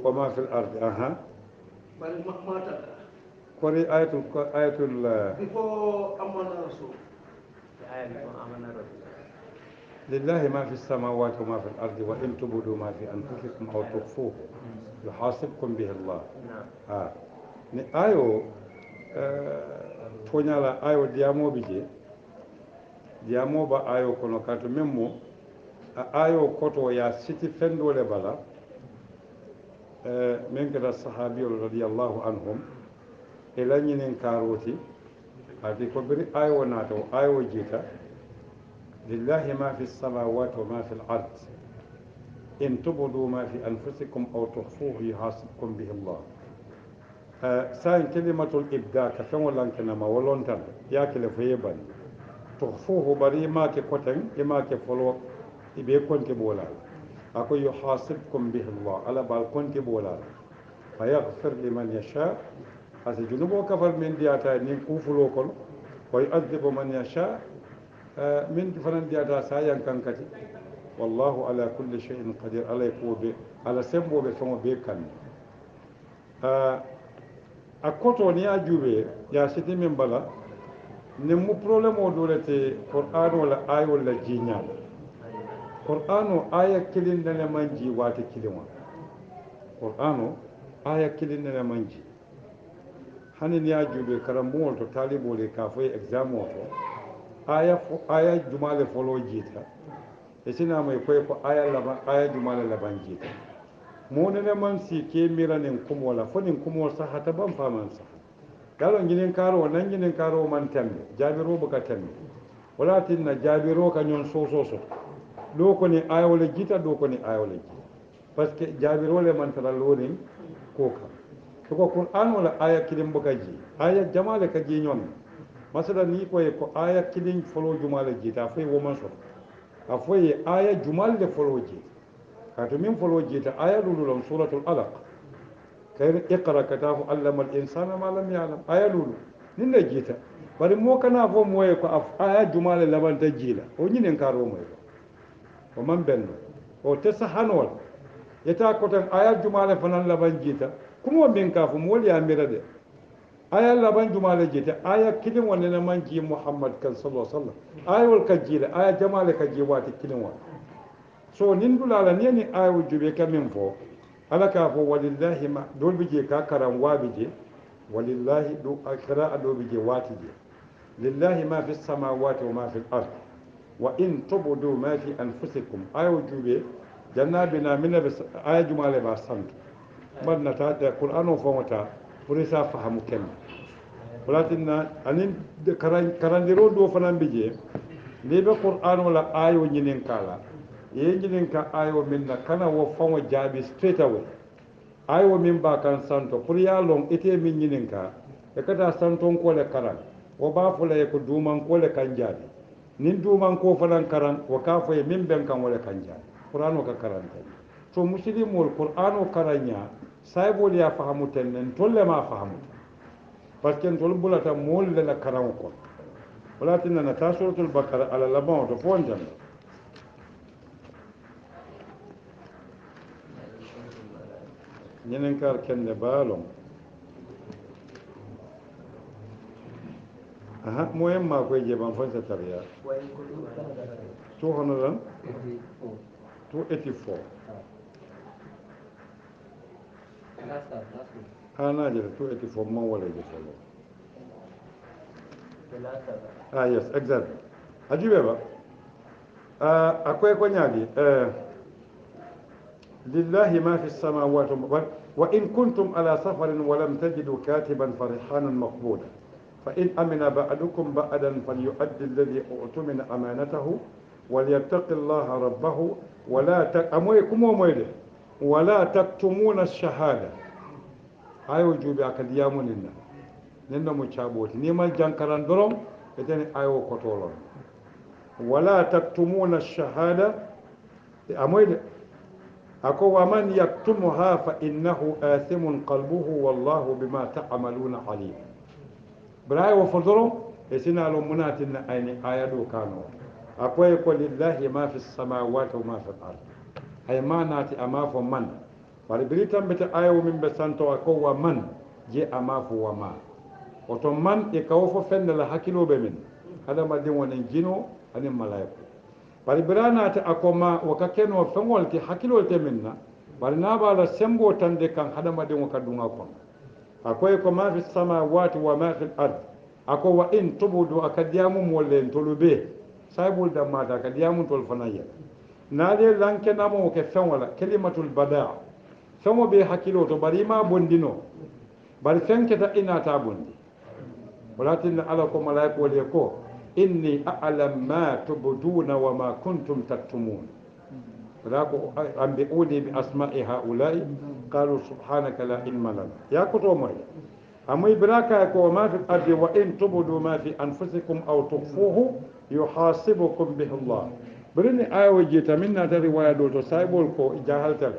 وما في الأرض أها بل ما تدرى قري آية before amana rasul لله ما في السماوات وما في الأرض وإن تبدوا ما في أنفسكم أو تخفوه يحاسبكم به الله ni ayo toñala ayo diyamoɓe je diyamoɓe ayo kono kato men mo ayo koto ya siti fendole bala min kata sahabiyol radiallahu anhum e lañinen karoti ati ko biri ayo naata o ayo jiita lillahi ma fi lsamawati wa ma fi l ard in tubdu ma fi anfusikum aw tuhfuhu yuhasibkum bihi llah sayin kelimatul ibda ka feŋo lankenama wolontan yakele fo ye bani tuhfuhu bari imake koten imake folo ibe konti bolal ako yuhasibkum bihi llah ala bal konti bolal fa yaghfir liman yasha asa junubo kafar min diyata nin kufulo kono wa yu'adhibu man yasha min fanan diyata sa yankankati wallahu ala kulli shay'in qadir ala ko be ala semboɓe feŋo be kanni a koto ni a juube ya siti min bala nin mu problème o dolete qur'an wala ayol la jiñala qur'an o aya kilin nene man ji waati kilima qur'an o aya kilin nene man ji hani ni a juube karambuŋol to talibole ka foye exame o to aya jumale folo jiita e sinamay koye ko aya jumale laban jiita monene man si ke miranin kumola fo nin kumo sahata ban faman saha galo nginin karo nan nginin karo man tembe jabiro buka tembe wala tinna jabiro ka nyon so do ko ni ayole jita do ko ni ayole jita parce que jabiro le man tara lonin ko ka ko qur'an wala aya kilim buka ji aya jamale ka ji nyon masala ni ko aya kilin folo jumale jita fay wo man so afoye aya jumale folo jita kato min folo jita aya lulu suratul alaq kayr iqra katafu allama al insana ma lam ya'lam aya lulu nin da jita bari mo kana fo moye ko aya jumale labanta jila o nyinen karo moye ko man benno o tesa hanol yata ko tan aya jumale fanan laban jita kuma min ka fo mo ya mira de aya laban jumale jita aya kidin wannan man ji muhammad kan sallallahu alaihi wasallam ayol ka jila aya jamale ka jiwati kidin wa so nin dulala neni ayo jube kamin fo ala ka fo walillahi ma dol bije ka karan wabi je walillahi do akra ado bije wati je lillahi ma fi samawati wa ma fi al-ard wa in tubdu ma fi anfusikum ayo jube jannabina min aya jumale ba sant barna ta da qur'ano fo mata purisa fahamu ken walatinna anin karandiro do fanan bije lebe qur'ano la ayo nyinin kala yenginin ka ayo min na kana wo fango jaabi straight away ayo min ba kan santo pour ya long ite min nyinin ka e kata santon ko le karan wo ba fula e ko duman ko le kan jaabi nin duman ko fanan karan wo ka fo e min ben kan wala kan jaabi qur'ano ka karanta to muslimul qur'ano karanya saybol ya fahamu tenen tolle ma fahamu parce que tol bulata mol le la karan ko wala tinna na tasuratul baqara ala labon to fonjan ñenen kar kende baalon aha moyen ma koy jeban fonsa tariya 284 ana jere 284 man wala je folo yes exactly ajube ba akwai ko nyaadi لله ما في السماوات وإن كنتم على سفر ولم تجدوا كاتبا فرهان مقبولا فإن أمن بعدكم بعدا فليؤدي الذي أؤتمن أمانته وليتق الله ربه ولا تكتمون الشهادة أيو جوبي أكديامون لنا ننا مشابوت نيما جانكران درم يتني أيو كتولون ولا تكتمون الشهادة أكو ومن يكتمها فإنه آثم قلبه والله بما تعملون عليم براي وفضلهم يسنا لو مناتنا أين آيادو كانوا أكو يقول لله ما في السماوات وما في الأرض أي ما ناتي أما فمن bari biri tambita ayo min be santo ko wa man je amafu wa ma oto man e kawo fo fende la hakkilo be min hadama din wonen jino anin malaiko bari birana ta akoma waka keno fengol ti hakkilo te minna bari na bala sembo tande kan hadama din waka dunga kon akoy ko ma fi samawati wa ma fi al-ard ako wa in tubudu akadiyamu molen tolube saybul da mata akadiyamu tol fanaya naade lanke namo ke fengola kalimatul bada fengo be hakkilo to bari ma bondino bari fenketa ina ta bondi walakin ala ko malaiko le ko inni a'lam ma tubduna wa ma kuntum taktumun rako ambe udi bi asma'i haula'i qalu subhanaka la ilma lana ya ko to moy amoy braka ko ma fi ardi wa in tubdu ma fi anfusikum aw tukhfuhu yuhasibukum bihi Allah birini ayo jita minna ta riwaya do to saybol ko jahaltal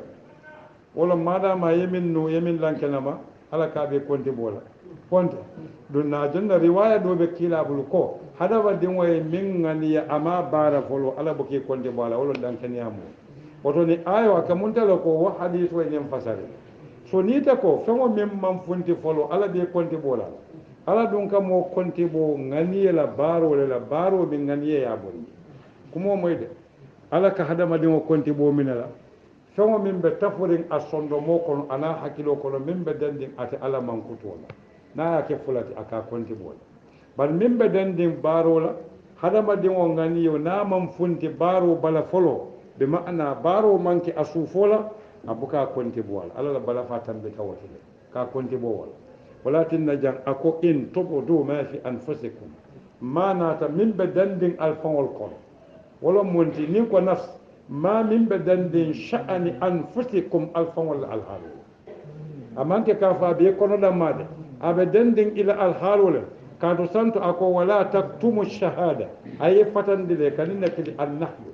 wala madama yemin no yemin lankenama ala ka be konti bola konti dun na janna riwaya do be kila bul ko hada wadin way min ngani ya ama bara folo ala boki konti bola wala dan kaniyamu woto ni ayo akamuntala ko wa hadith way nem fasare so ni ta ko fengo mem man funti folo ala be konti bola ala dun kam mo konti bo ngani la baro be ngani ya boni kumo moyde ala ka hada madin o konti bo minala fengo min be tafurin asondo mo kono ana hakilo kono min be dandin ate ala man kutola na ya ke fulati aka konti bola bal min be dandin baro la hada madin o ngani yo na man funti baro bala folo be ma'ana baro manki asufola abuka konti bola ala la bala fatan be tawatile ka konti bo wala walakin najan ako in tubudu ma fi anfusikum manata min be dandin alfangol kono wala monti ni ko nafs ma min badandin sha'ani anfusikum alfan wal alhal amanke ka fa be kono da made abadandin ila alhal ka to santo ako wala taktumu shahada ayi fatandile kanina kili annahlu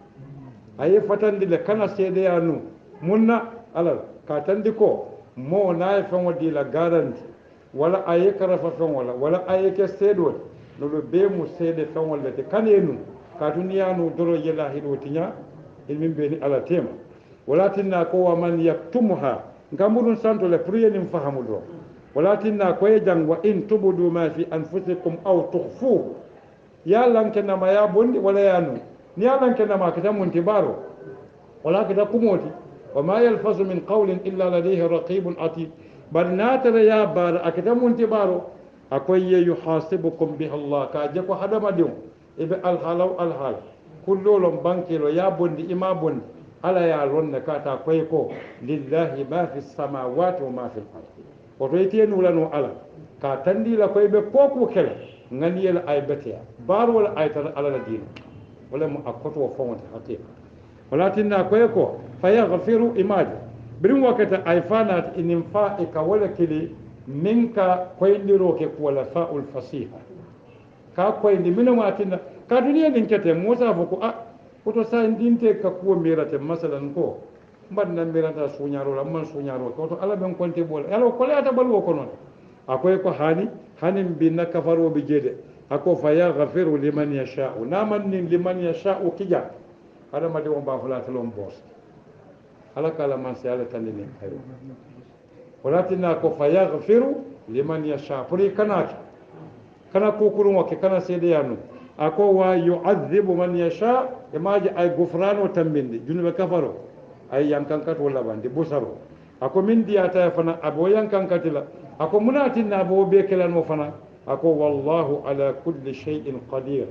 ayi fatandile kana sede yanu munna alal ka tandiko mo na fa wadi la garanti wala ayi karafa fa wala ayi ke sedo no be mu sede fa wala te kanenu ka duniya no doro yela hido tinya ilmin beni ala tema walatinna ko wa man yaktumuha ngamurun santo le priye nim fahamu do walatinna ko e jang wa in tubudu ma fi anfusikum aw tukhfu ya lanke na ma ya bondi wala yanu ni ya lanke na ma kita munti baro wala kita kumoti wa ma yalfazu min qawlin illa ladayhi raqibun atid barnata ya bar akita munti baro akoy yuhasibukum bihi Allah ka je ko hadama diw ibe alhalaw alhal kullolon bankelo ya bondi ima bondi ala ya ronne kata koy ko lillahi ma fi samawati wa ma fi al-ardi oto yitenu lanu ala ka tandila koy be koku kele ngani yela ay betia bar wala ay tan ala la dina wala mu akoto fonte hakika walatinna koy ko fayaghfiru imaji birin wakata ay fanat inin fa'ika wala kili minka koydiro ke ko wala fa'ul fasiha ka koyndi minama tinna ka duniya din kete musa fo ko a koto sa dinte ka ko mirate masalan ko mbanna mirata suñaro la man suñaro ko to ala ben konte bol ala ko le ata balwo ko non akoy ko hanin bi na kafaro bi jede ako fa yaghfiru liman yasha'u naman nin liman yasha'u kija ada ma de on ba fula talon boss ala kala man se ala tan ni kayo walatina ko fa yaghfiru liman yasha'u puri kana kukurun wake kana sede yanu ako wa yu'adhibu man yasha imaji ay gufrano tambinde junube kafaro ay yankankat wala bandi busaro ako min diyata fana abo yankankatila ako munatinna abo be kelano fana ako wallahu ala kulli shay'in qadir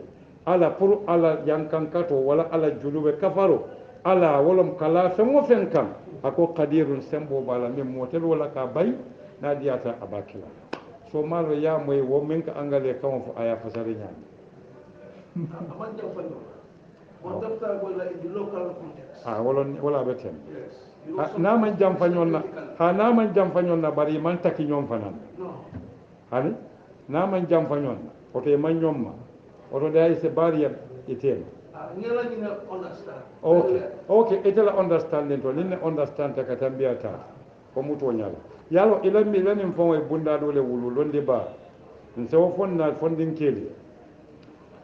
ala pour ala yankankato wala ala junube kafaro ala wolom kala fengo fenkan ako qadirun sembo bala min motel wala ka bay na diyata abakila so malo ya moy wo min ka angale kan fo aya fasari nyami amanja fanyo on dafta wala in the local context wala betem na man jam fanyonna na man jam fanyonna bari man taki nyom fanan no hani na man jam fanyonna oto man nyomma oto dai se bariya item ngela ni understand okay itela understanding to ninne understand ta katambiyata ko muto nyala yalo ilami lanin fon way bunda dole wulu londe ba nsewo fonna fondin keli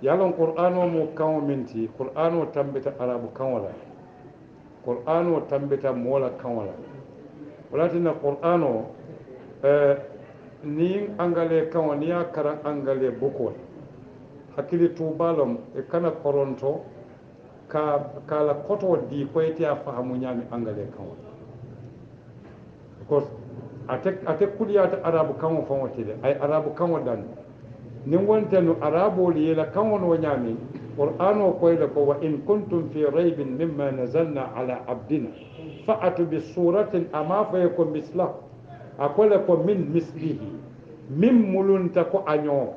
yalon qur'ano mo kawo minti qur'ano tambita arabu kawala qur'ano tambita mola kawala walatina qur'an o ni angale kan ni ya karan angale boko hakili tubalom e kana koronto kala koto di koyti a fahamu nyami angale kan because ate kuliyata arabu kan fon wotide ay arabu kan wadan nin wonte no arabo li la kan won nyami qur'an o koyda ko wa in kuntum fi raybin mimma nazalna ala abdina fa'atu bi suratin ama fa yakum mislah akola ko min mislihi min mulunta ko anyo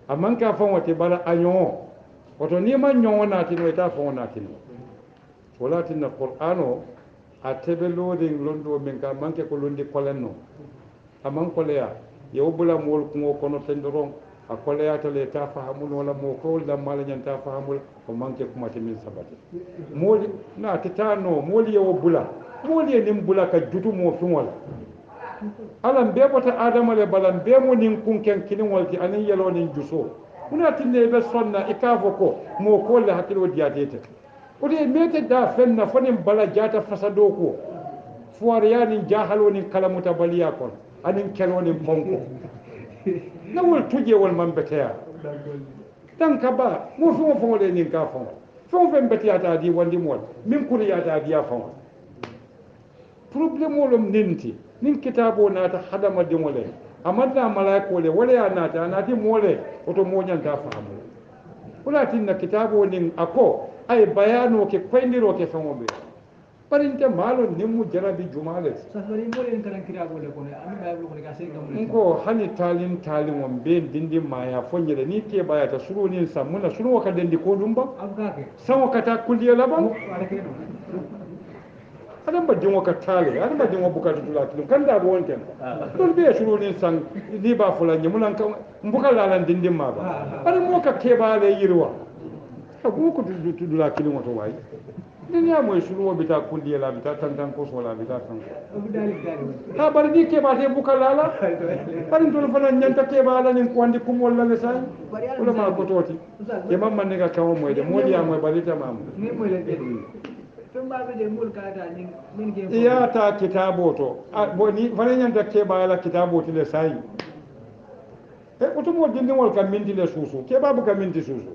amanka fon wote bala anyo woto ni man nyo nati no ta fon nati no walatin qur'an o a tebe loading londo min ka manke ko londi kolenno aman koleya yo bula mol ko kono tendoron a koleya tale ta fahamul wala mo ko da mala nyanta fahamul ko manke kuma te min sabati moli na titano moli yo bula moli nim bula ka jutu mo fin wala alam be bota adama le balan be mo nin kunken kinin walti anin yelo nin juso muna tinne be sonna ikafo ko mo ko le hakilo diatete o de mete da fenna fonin bala jata fasado ko fuwariya nin jahalo nin kalamuta baliya kon anin kelo nin ponko na wol tuje wol man beteya tan ka ba mo fo le nin ka fon fon fen beteya ta di wandi mol min kuriya ta di ya fon problème wolom ninti nin kitabo nata hadama dimole amadna malaiko le wala ya nata nati mole oto mo nyanta fahamu wala tinna kitabo nin ako ay bayano ke koyniro ke femobe parinte malo nimmu jarabi jumale safari mole en karan kira gole ko ami baylo ko ka sey gamule ko hani talin won be dindi maya fonyere ni ke baya ta suru ni samuna suru ka dendi ko dum ba abgake sawo kata kulliya laba adam ba dingo ka tale adam ba dingo bukatu tulatin kan da won ten don be suru ni san ni ba fulanye mulan kan mbuka lalan dindi ma ba adam mo ka ke ba le yirwa ko ko tudula kilin wato wai din ya moy suru wo bita kulliya la bita tantan ko so la bita tan ha bar ni ke ba te buka lala bari to fana nyanta ke ba la ni ko andi kum wala le sai wala ma ko toti ke mamman ne ga kawo moy de modi ya moy bari ta mamu ni moy le tun ba be de mul ka ta ni min ke iya ta kitabo to bo ni fana nyanta ke ba la kitabo ti le sai e ko to mo dindin wal kam minti le susu ke babu kam minti susu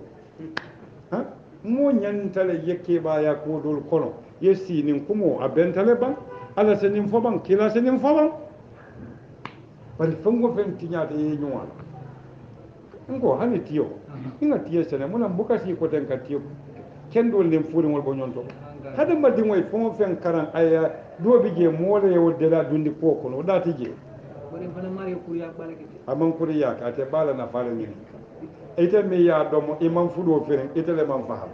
ha mo nyantale yekke ba ya ko dol kono yesi nin kumo abentale ban ala senin fo ban kila senin fo ban bari fango fen tinya de nyuwa ngo hani tiyo inga tiyo sene muna mbuka si ko ten ka tiyo kendo len furi mol bonyonto hada ma dimoy fo fen karan aya do bije mole yo de la dundi ko kono dati je bari fana mari kuriya balake amman kuriya ka te bala na fala ni ite mi ya domo imam fudo feren ite le man faham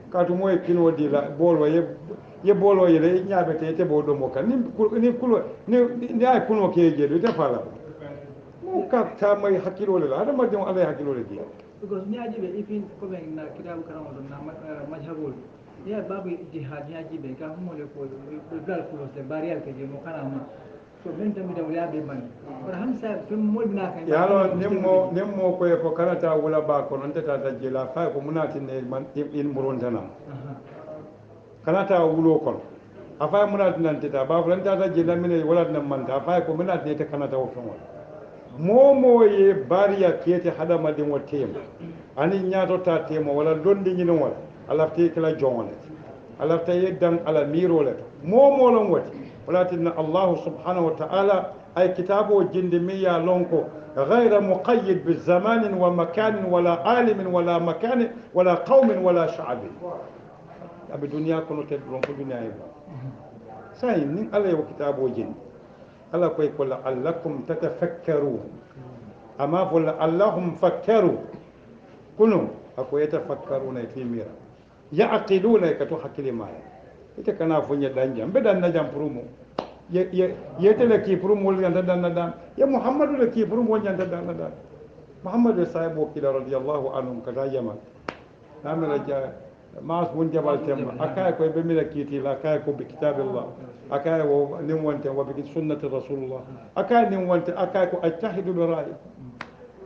katu moy kino di la bolo ye bolo ye le nyaabe te bo domo kan ni kulo ni ay kuno ke je do te fala mo ka ta may hakilo le ada ma dem alay hakilo le dia because nyaaji be ifin ko be na kitabu karam do na majhabul ya babu jihad nyaaji be ka mo le ko dal kulo se barial ke je mo kana ma so men tammi da wala be man or hamsa fim modna kan yalo nemmo ko e ko karata wala ba ko non tata tajila fa ko munati ne man in murontana kanata wulo kon afa munati nan tata ba ko tata tajila mine wala nan man ta fa ko munati ne ta kanata wo fon momo ye bariya kete hada madin wotem ani nyaato ta tema wala dondi nyino wala alafte kala jongole alafte yeddan ala mirole momo lon wati ولكن الله سبحانه وتعالى أي كتابه جندمية لونكو غير مقيد بالزمان ومكان ولا عالم ولا مكان ولا قوم ولا شعب أبي دنيا كنو تدرون في الدنيا ساين من الله وكتابه جند الله كوي يقول لعلكم تتفكرون أما فل اللهم فكروا كنوا أكو يتفكرون في ميرا يعقلون كتو حكي معي ite kana fonya danja mbe dan najam prumo ye tele ki prumo wol ganda dan dan ya muhammadu le ki prumo nyanda dan dan muhammadu sahibo kila radiyallahu anhu kada yama amela ja mas mun jabal temma akay ko be mila kiti la akay ko bi kitabillah akay wo nim wonte wa bi sunnati rasulullah akay nim wonte akay ko ajtahidu bi ra'i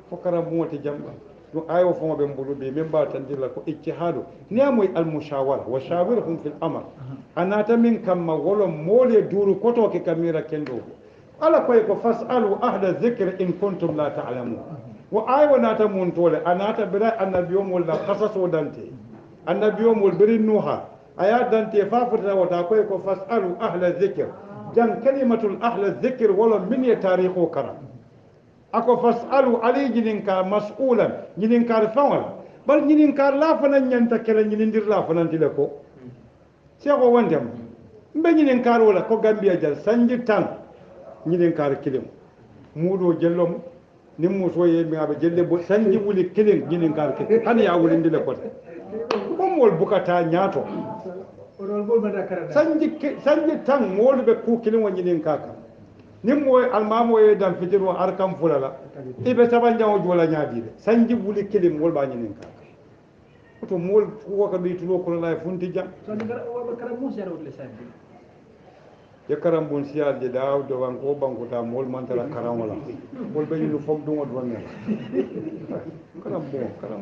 fokara mo te jamba no ayo fo be mbulu be men ba tan dilla ko ijtihadu ni amoy al mushawara wa shawirhum fil amr anata min kamma wolo mole duru koto ke kamira kendo ala koy ko fasalu ahla dhikr in kuntum la ta'lamun wa ayo nata mun tole anata bira annabiyum wala qasasu dante annabiyum wal biri nuha aya dante fa futa wata koy ko fasalu ahla dhikr jan kalimatul ahla dhikr wala min ya tarikhu karam ako fasalu ali jininka mas'ulan jininka fawal bal jininka la fanan nyanta kala jinindir la fanan tile ko seko wondem mbe jininka wala ko gambia jal sanji tan jininka kilim mudo jellom ni muso ye mi abe jelle bo sanji wuli kilim jininka kilim kan ya wuli ndile ko mol bukata nyaato sanji tan mol be ku kilim woni jininka ka nim moy almamo ye dam fitiro arkam fulala ibe sabanjawo jola nyaadi de sanji wuli kilim mol ba nyinin ka to mol ko ka bi tulo ko la funti jam so ni karam mo sero le sabbi ye karam bon sial de daw do wan ko bankuta mol mantara karam wala mol be ñu fom du ngod wonne karam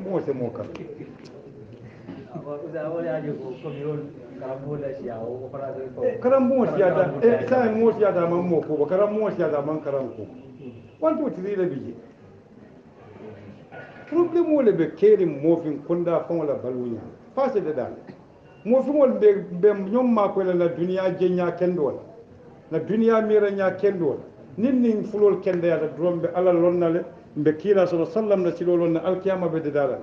bon se mo ka karam mo siada e sai mo siada man mo ko karam mo siada man karam ko wanto tiri biji problème wala be keri mofin kunda fon wala balunya passé de dal mofin wala be ñom ma ko la dunya jenya kendo wala na dunya mira nya kendo wala nin fulol kende ya drombe ala lonnale be kila sallallahu alaihi wasallam na silolon na alkiyama be de dal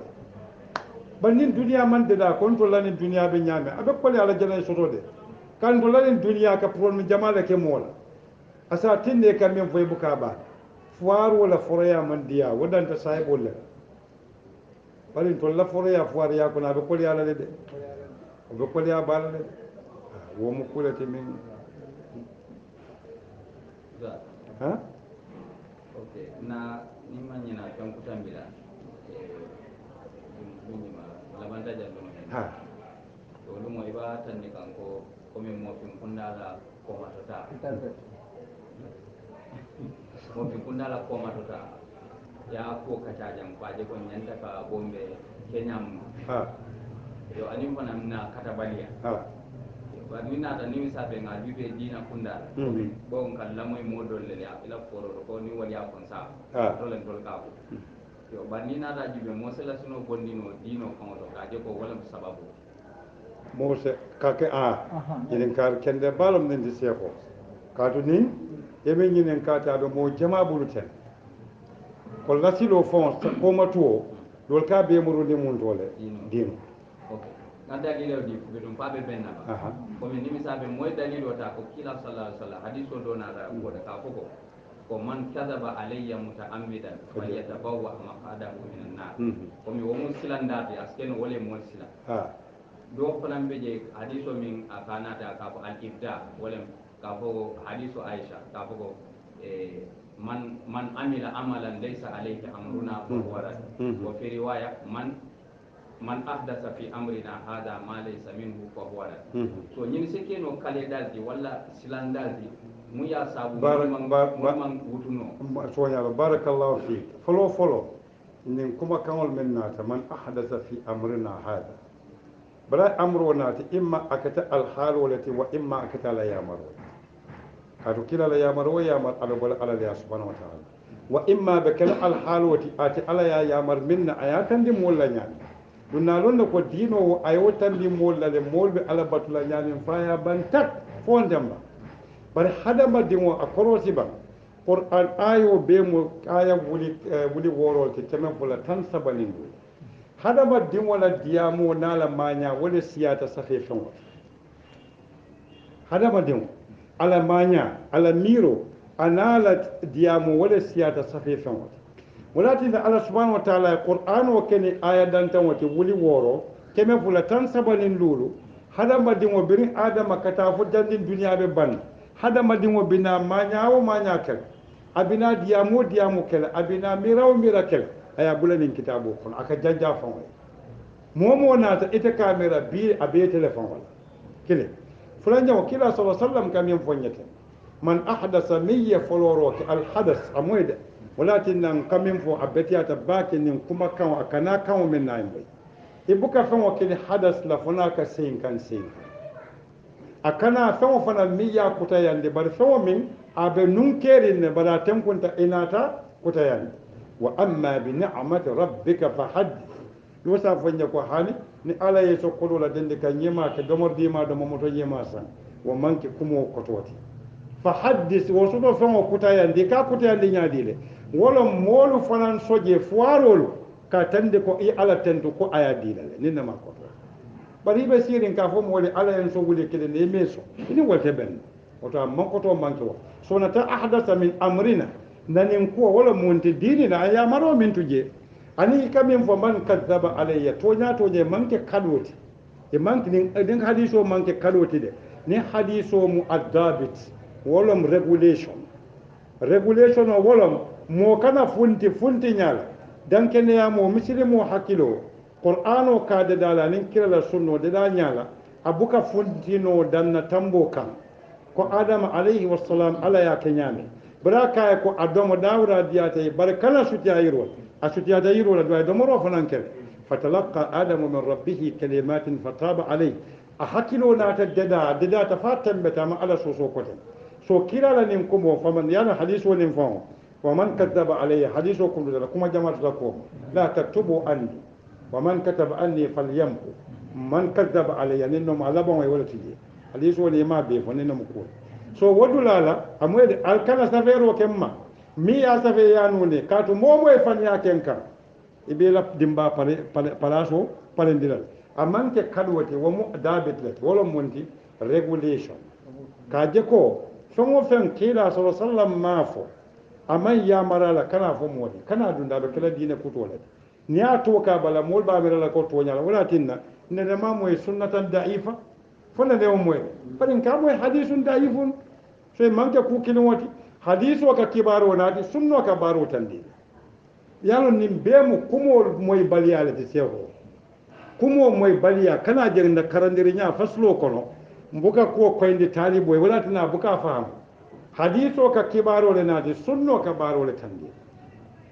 ba nin duniya man deda kon to lanin duniya be ñaame abe kole ala jana soto de kan to lanin duniya ka pour mi jamala ke mola asa tinne kam men foy buka ba foire wala foraya man diya wadanta saybol la balin to la foraya foire ya ko na be kole ala de be kole ya bala de wo mu kulati min ha okay na ni manyina tan kutambila labanta jallo ha to lumo iba tan ni kanko ko min mo fin kundala ko matata mo fin kundala ko matata ya ko kata jam paje ko nyanta ka bombe kenyam ha yo anim fana na kata baliya ha ba ni na tan ni sabe nga bibe dina kundala bo ngal lamoy modol le ya ila foro ko ni wali akon sa to len tol ka yo banni nata jibe mo sela suno bondino dino konto kaje ko wala sababu mo se kake a yin kar kende balom nen di seko kadu ni ebe nyinen kata do mo jama buluten ko lasilo fon ko matuo dol ka be mo ronde mun dole dino okay na dalilo di ko dum pabe benna ba ko min nimi sabe moy dalilo ta ko kila sallallahu alaihi wasallam hadiso do na da ko da ka foko ko man kadaba alayya mutaammidan falyatabawwa maqadahu minan nar ko mi womu silandati askeno wole mo sila do fanan beje hadiso min akanata ka ko al ibda wala ka ko hadiso aisha ka ko man amila amalan laysa alayhi amruna fa huwa rad wa fi riwaya man ahdatha fi amrina hada ma laysa minhu fa huwa rad so nyin sekeno kale daldi wala silandaldi mu ya sabu man wutuno soñalo barakallahu fi folo nin kuma kawol men nata man ahdatha fi amrina hada bala amro nata imma akata al halolati wa imma akata la yamaro kadu kila la yamaro yamar ala bala ala ya subhanahu wa ta'ala wa imma bakal al haloti ati ala ya yamar minna ayatan di molla nyani dunna lonna ko dino ayotan di molla le molbe ala batula nyani faya bantat fondamba bari hadama dimo a korosi ba qur'an ayo be mo aya wuli worol te temen fula tan sabanin do hadama dimo la diamo nala manya wala siyata safe fon hadama dimo ala manya ala miro anala diamo wala siyata safe fon walati da Allah subhanahu wa ta'ala qur'an o kene aya dan tan wati wuli woro temen fula tan sabanin lulu hadama dimo birin adama kata fu dandin duniya be ban hadama dingo bina mañawo maña kel abina diyamo kel abina mirawo mira kel aya bulanin kitabo kon aka jajja fon momo nata ite camera bi abe telephone wala kile fulanja wa kila sallallahu alaihi wasallam kam yem fonyete man ahdasa miyya foloro ki al hadas amoyde walatin nan kamin fo abetiyata bake nin kuma kan akana kan men na yimbe ibuka fen o kini hadas la fona ka sein kan sein akana fen o fana miya kuta yande bar fen o min abe nun kerin ne bara tenkunta inata kuta yande wa amma bi ni'mati rabbika fa haddith lusa fanya ko hani ni ala yeso kodo la dende ka nyema ke domor dima do moto nyema san wa manke kumo kototi fa haddith wo sudo fen o kuta yande ka kuta yande nyaadile wala molu fanan soje fuarol ka tande ko i ala tento ko aya dilale ninna ma ko bari be sirin ka fo mo le ala en so wuli kede ne meso ini wolte ben oto man ko to manke wo so na ta ahdatha min amrina nanin ko wala monte dini na ya maro min tuje ani kamin fo man kadzaba alayya to nya to je manke kadoti e manke din hadiso manke kadoti de ni hadiso mu adabit wala regulation o wala mo kana funti nyala dan kene ya mo misiri mo hakilo qur'ano ka de dala nin kira la sunno de da nyala abuka funti no dan na tambo kan ko adam alayhi wassalam ala ya kenyame baraka ko adomo dawra diyate barakana sutiya yiro asutiya da yiro la do do moro fanan kel fatalaqa adam min rabbih kalimatin fataba alayhi a hakilo na ta dada ta fatan beta ma ala so koten so kira la nin kumo faman yana hadisu nin fon ومن كذب علي حديثكم لكم جماعة لكم لا تكتبوا عني ومن كتب عني فليمحو من كذب علي ننم على بون ولا تجي حديث ولي ما بي فننم كول so wodulala amwede alkana savero kemma mi ya save yanune katu momo e fanya kenka ibela dimba palaso palendilal amanke kadwote womo dabetlet wolo monti regulation kaje ko songo fen kila sallallahu alaihi wasallam mafo amman ya marala kana fo modi kana dunda be kala dine kutola ni ato ka bala mol ba be la ko to nyala wala tinna ne da ma moy sunnatan da'ifa fona de o moy parin ka moy hadithun da'ifun sai manke ku kilin wati hadithu ka kibaro nati sunno ka baro tandi yalo nim be mu kumo moy baliyale te seho kumo moy baliya kana jerinda karandiri nya faslo kono mbuka ko koyndi talibo wala tina buka fahamu haditho ka kibaro le nati sunno ka baro le tandi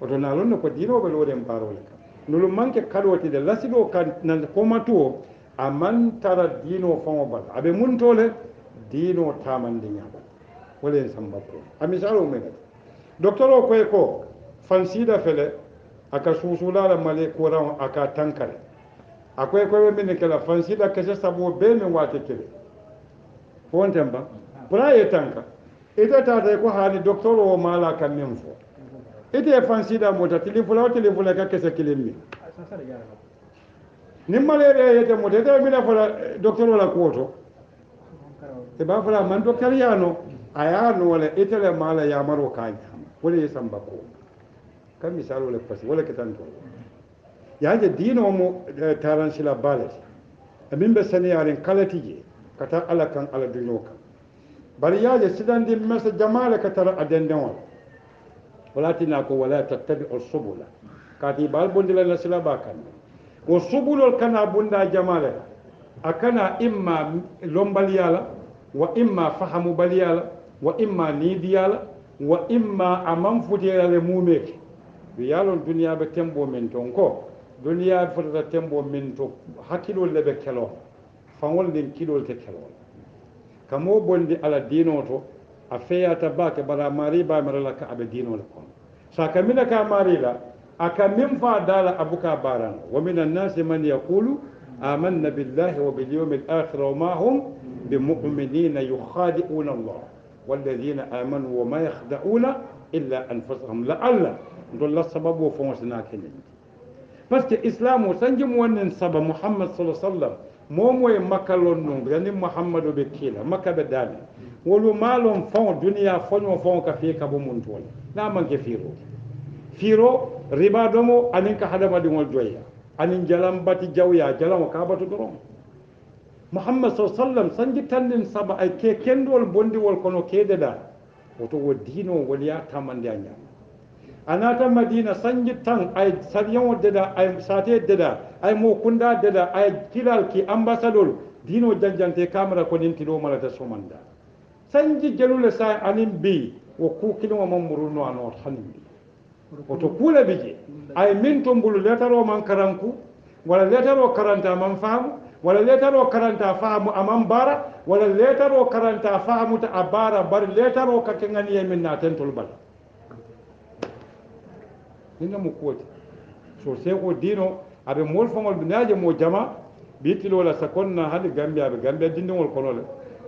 oto na lonno ko dino be lore baro le kam nulu manke kadoti de lasido kan nan ko matuo aman tara dino famo bal abe muntole dino tamande nyaba wala en sambako amisalo men docteur o koy ko fansida fele aka susula la male ko ran aka tankare akoy ko be min kala fansida kese sabo be min wate kele fon tamba bra ye tanka ita ta ko hani docteur o mala kan min fo ite fansida mota tilifula ka kese kilimi ni malaria yete mota ite mina fala docteur la koto e ba fala man docteur yano ayano wala ite le mala ya maro kanya wala yesamba ko kan misalo le pasi wala kitanto yaje dino mo taran sila balet amin be sani yaren kalatije kata ala kan ala dunoka bari yaje sidandi mesa jamala katara adendon walatina ko wala tattabi'u subula kati bal bondila la sila bakan wo subulul kana bunda jamala akana imma lombaliyala wa imma fahamu baliyala wa imma nidiyala wa imma amam futiyala le mumeke yalon duniya be tembo men ton ko duniya fotata tembo men to hakkilol lebe kelo fawol den kilol te kelo kamo bondi ala dino to a feyata bake bara mari ba marala ka abe dino le kon saka mina ka mari la aka min fa dala abuka baran wa minan nasi man yaqulu amanna billahi wa bil yawmil akhir wa ma hum bimu'minina yukhadi'una Allah والذين آمنوا وما يخدعون إلا أنفسهم لعل دولا سبب فونسنا كنين parce que islam sanjum wonnen saba muhammad sallallahu alaihi wasallam momo e makalon non gani muhammadu be kila makabe dali wolu malon fon dunia fonyo fon ka fi ka bo mun tol na manke firo riba domo anin ka hadama di ngol joya anin jalam bati jawya jalam ka batu dorom muhammad sallallahu alaihi wasallam sanji tandin saba ay ke kendol bondi wol kono kededa woto wo dino woliya tamande anya anata madina sanji tan ay sariyan deda ay sate deda ay mo kunda deda ay kilal ki ambassador dino janjante kamera ko nin tilo mala ta somanda sanji jelule sa anin bi wo ku kilo mo muruno anot hanindi oto kuula bi je ay min to mbulu letaro man karanku wala letaro karanta man faamu wala letaro karanta faamu aman bara wala letaro karanta faamu ta abara bar letaro ka kengani min na tentol bal inna mu koti so se ko dino abe mol fongol binaaje mo jama bitilo la sakonna hadi gambia be gambia dindingol kono le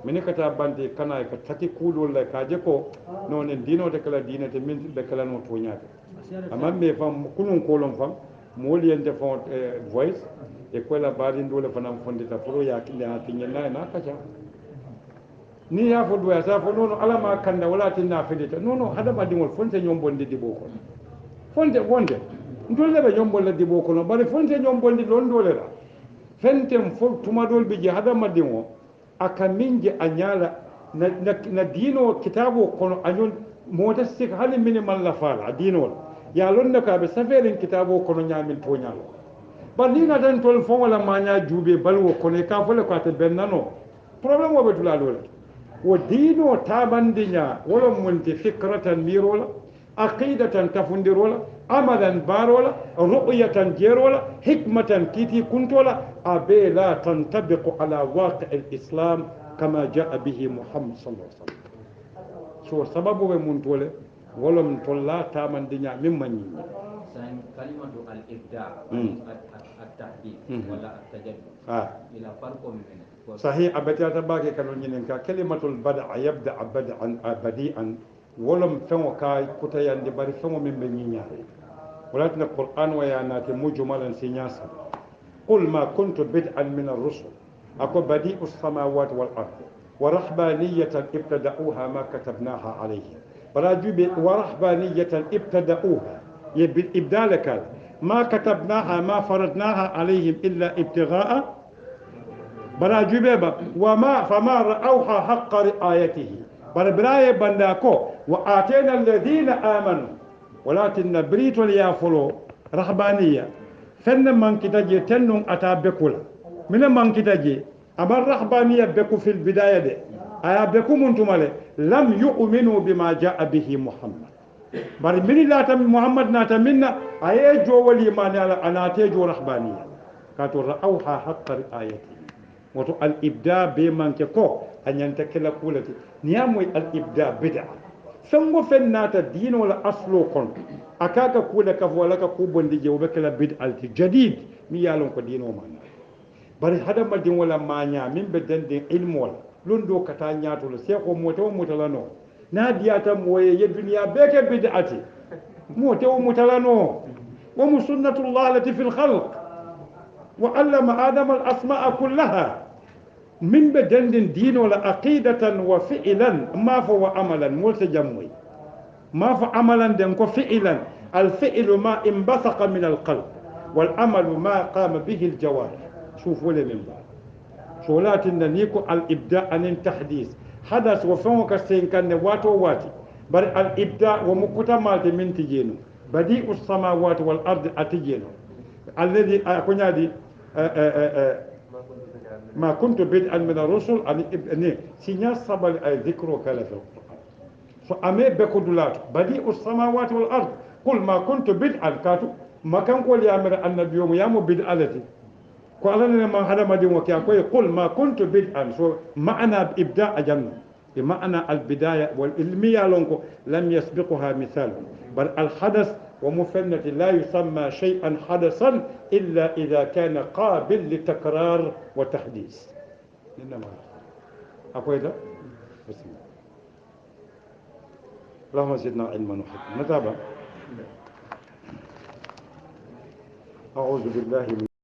mini kata bande kana ka taki kuulol la ka je ko non en dino te kala dina te min be kala no to nyaata amma me fam kunun kolon fam mooli en defon voice e ko la bari ndole fanam fondita pro ya kinde ha tinyana na kaja ni ya fo do ya sa fo nono alama kanda wala tinna fedita nono hada ma dingol fonte nyombondi dibo ko fonte wonde ndolle be nyombolla dibo ko no bari fonte nyombondi lon dole la fentem fo tumadol bi je hada ma dingo aka minje anyala na dino kitabo kono anyon mota sik hali minimal la fala dino ya lonne ka be safelin kitabo kono nyamin to nyalo balina dan tol fo wala manya jube balwo kono ka fole ko ate bennano problème wo be dula lola wo dino tabandinya wala munti fikratan mirola aqidatan tafundirola amalan barola ru'yatan jerola hikmatan kiti kuntola abe la tantabiqu ala waqi' al-islam kama jaa bihi muhammad sallallahu alaihi wasallam so sababu be mun tole wala mun tolla tamandinya mimman san kalimatu al-ibda at-tahdid wala at-tajaddud ila farqo min صحيح أبتي أتباكي كانوا ينكا كلمة البدع يبدأ بديئا ولم فمو كاي كتا يندبري فمو من بنينيا ولكن القرآن ويانات مجملا سينياسا قل ما كنت بدعا من الرسل أكو بديء السماوات والأرض ورحبانية ابتدأوها ما كتبناها عليهم ورحبانية ابتدأوها إبدالك ما كتبناها ما فرضناها عليهم إلا ابتغاء بلا جبيبا فما رأوها حق رعايته بل براي بنداكو وآتينا الذين آمنوا ولكن بريت اليافلو رهبانية فن من كتاجي تنم أتا بكولا من من كتاجي أما الرهبانية بكو في البداية دي أيا بكو منتمالي لم يؤمنوا بما جاء به محمد بل من لا محمد ناتمنا أي جو والإيمان على أنا تيجو رهبانية كاتو رأوها حق رعايته woto al ibda be manke ko a ñanta kela kulati niyamoy al ibda bida fengo fen nata dino la aslo kon akaka kula ka wala ka ku bondi je wobe kala bid al jadid mi yalon ko dino man bari hada madin wala manya min be dende ilmo wala londo kata nyaato le seko moto mutalano na diyata moye ye duniya be ke bid'ati moto mutalano wa sunnatullah allati fil khalq وعلم آدم الأسماء كلها من بدن دين ولا عقيدة وفعلا ما فهو عملا ملتجمعي ما فهو عملا دنكو فعلا الفعل ما انبثق من القلب والعمل ما قام به الجوارح شوفوا لي من بعد شولات نيكو الإبداع عن التحديث حدث وفوق السين كان واتو واتي بل الإبداع ومكتمات من تجينو بديء السماوات والأرض أتجينو الذي أكون هذه ما كنت بدءا من الرسل أن سينيا صبر ذكره كلا في القرآن فأمي بكدولات بديء السماوات والأرض قل ما كنت بدءا كاتو ما كان قول يا أمر النبي يوم يامو بدء التي قال لنا ما هذا ما دين وكيا قل ما كنت بدءا سو معنى إبداع جنة بمعنى البداية والعلمية لونكو لم يسبقها مثال بل الحدث ومفند لا يسمى شيئا حدثا إلا إذا كان قابل لتكرار وتحديث إنما أقول هذا بسم الله اللهم زدنا علما وحكمة نتابع أعوذ بالله من